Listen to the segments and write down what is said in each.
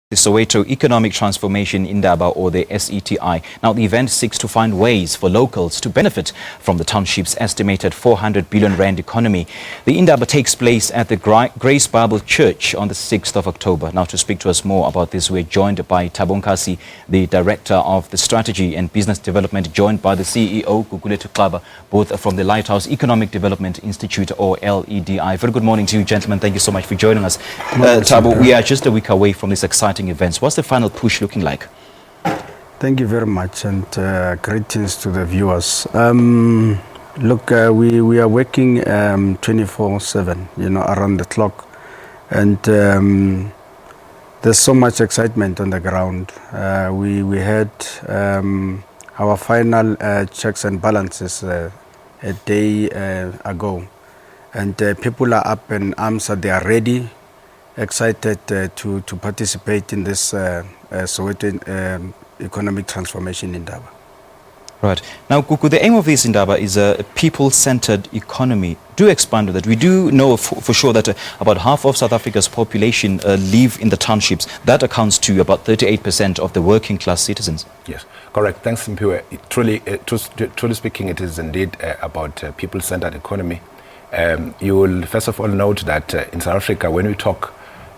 The Soweto Economic Transformation Indaba, or the SETI. Now, the event seeks to find ways for locals to benefit from the township's estimated 400 billion rand economy. The Indaba takes place at the Grace Bible Church on the 6th of October. Now, to speak to us more about this, we're joined by Thabo, Nkhasi, the Director of the Strategy and Business Development, joined by the CEO Gugulethu Xaba, both from the Lighthouse Economic Development Institute, or LEDI. Very good morning to you, gentlemen. Thank you so much for joining us. Thabo, we are just a week away from this exciting events. What's the final push looking like? Thank you very much, and greetings to the viewers. Look, we are working 24/7, around the clock, and there's so much excitement on the ground. We had our final checks and balances a day ago, and people are up in arms, they are ready, excited to participate in this Soweto Economic Transformation Indaba. Right. Now, Gugu, the aim of this Indaba is a people-centered economy. Do expand on that. We do know for sure that about half of South Africa's population live in the townships. That accounts to about 38% of the working class citizens. Yes, correct. Thanks, Mpiwe. Truly speaking, it is indeed about people-centered economy. You will first of all note that in South Africa, when we talk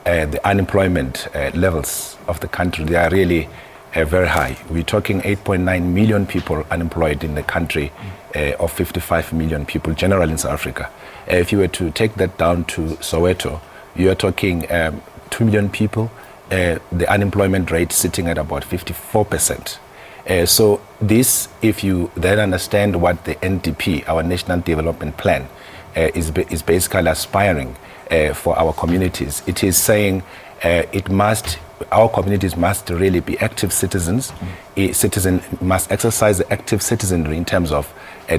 the unemployment levels of the country, they are really very high. We're talking 8.9 million people unemployed in the country of 55 million people generally in South Africa. If you were to take that down to Soweto, you are talking 2 million people, the unemployment rate sitting at about 54%. So this, if you then understand what the NDP, our National Development Plan, is basically aspiring for our communities. It is saying our communities must really be active citizens. A citizen must exercise the active citizenry in terms of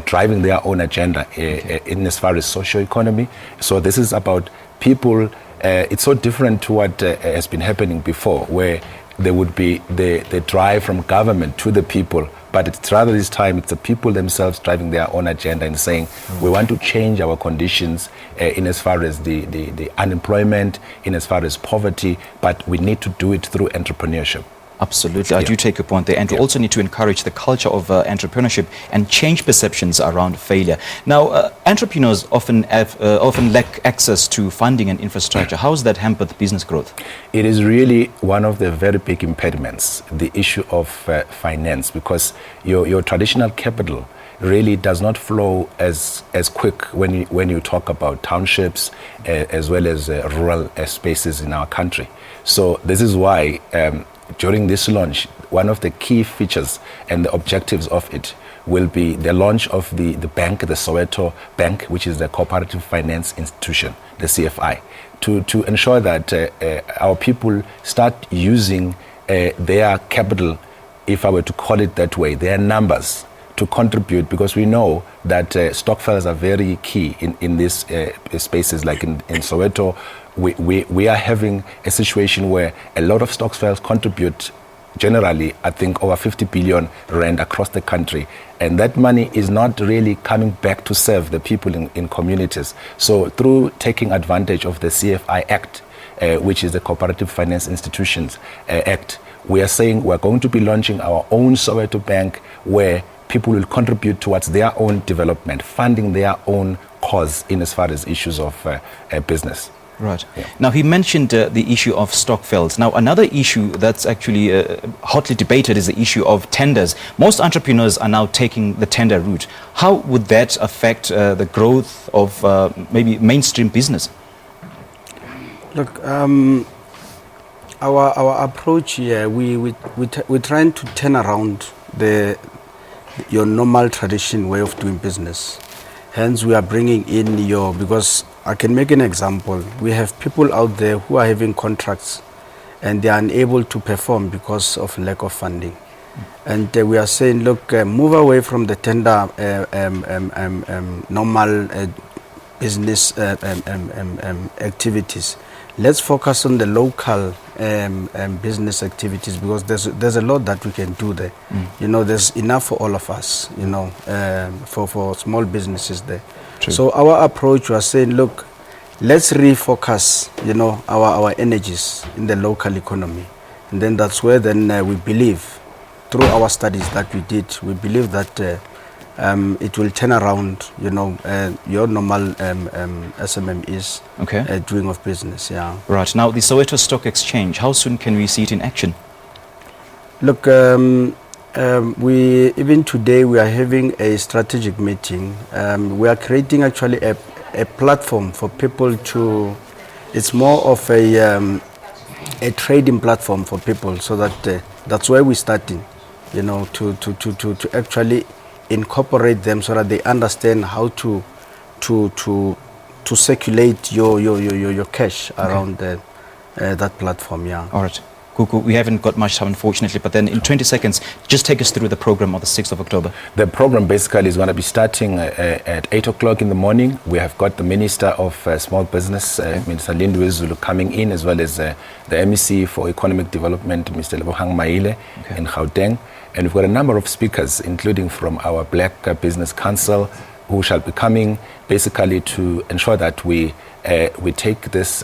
driving their own agenda in as far as social economy. So this is about people. It's so different to what has been happening before, where there would be the drive from government to the people, but it's rather this time it's the people themselves driving their own agenda and saying we want to change our conditions in as far as the unemployment, in as far as poverty, but we need to do it through entrepreneurship. Absolutely. I do take a point there. And we also need to encourage the culture of entrepreneurship and change perceptions around failure. Now, entrepreneurs often lack access to funding and infrastructure. How has that hampered business growth? It is really one of the very big impediments, the issue of finance, because your traditional capital really does not flow as quick when you talk about townships as well as rural spaces in our country. So this is why during this launch, one of the key features and the objectives of it will be the launch of the bank, the Soweto Bank, which is the Cooperative Finance Institution, the CFI, to ensure that our people start using their capital, if I were to call it that way, their numbers, to contribute, because we know that stokvels are very key in these spaces. Like in Soweto, we are having a situation where a lot of stokvels contribute generally, I think, over 50 billion rand across the country. And that money is not really coming back to serve the people in communities. So through taking advantage of the CFI Act, which is the Cooperative Finance Institutions Act, we are saying we're going to be launching our own Soweto Bank, where people will contribute towards their own development, funding their own cause in as far as issues of business. Right. Yeah. Now, he mentioned the issue of stokvels. Now, another issue that's actually hotly debated is the issue of tenders. Most entrepreneurs are now taking the tender route. How would that affect the growth of maybe mainstream business? Look, our approach here, we're trying to turn around your normal tradition way of doing business. Hence, we are bringing in because I can make an example. We have people out there who are having contracts and they are unable to perform because of lack of funding. And we are saying, look, move away from the tender normal business activities. Let's focus on the local business activities, because there's a lot that we can do there. There's enough for all of us, for small businesses there. True. So our approach was saying, look, let's refocus, our energies in the local economy. And then that's where then we believe, through our studies that we did, we believe that it will turn around, you know, your normal SMMEs doing of business, yeah. Right. Now, the Soweto Stock Exchange, how soon can we see it in action? Look, we even today we are having a strategic meeting. We are creating actually a platform for people to, it's more of a trading platform for people, so that that's where we're starting, you know, to actually incorporate them so that they understand how to circulate your cash around that platform, yeah. All right. Gugu, we haven't got much time, unfortunately, but then in 20 seconds, just take us through the program on the 6th of October. The program basically is going to be starting at 8 o'clock in the morning. We have got the Minister of Small Business, Minister Lindwe Zulu, coming in, as well as the MEC for Economic Development, Mr. Lebohang Maile in Gauteng. And we've got a number of speakers, including from our Black Business Council, who shall be coming basically to ensure that we take this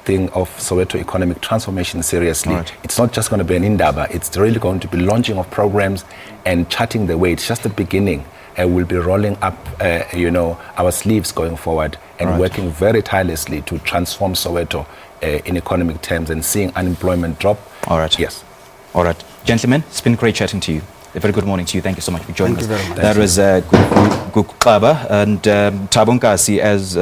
thing of Soweto Economic Transformation seriously. Right. It's not just going to be an Indaba, it's really going to be launching of programs and charting the way. It's just the beginning. We'll be rolling up, you know, our sleeves going forward and working very tirelessly to transform Soweto in economic terms and seeing unemployment drop. All right. Yes. All right. Gentlemen, it's been great chatting to you. A very good morning to you. Thank you so much for joining us. Thank you very much. That was Gugulethu Xaba and Thabo Nkhasi, as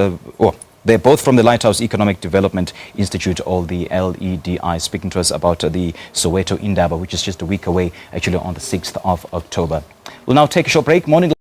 they're both from the Lighthouse Economic Development Institute, or the LEDI, speaking to us about the Soweto Indaba, which is just a week away, actually on the 6th of October. We'll now take a short break. Morning.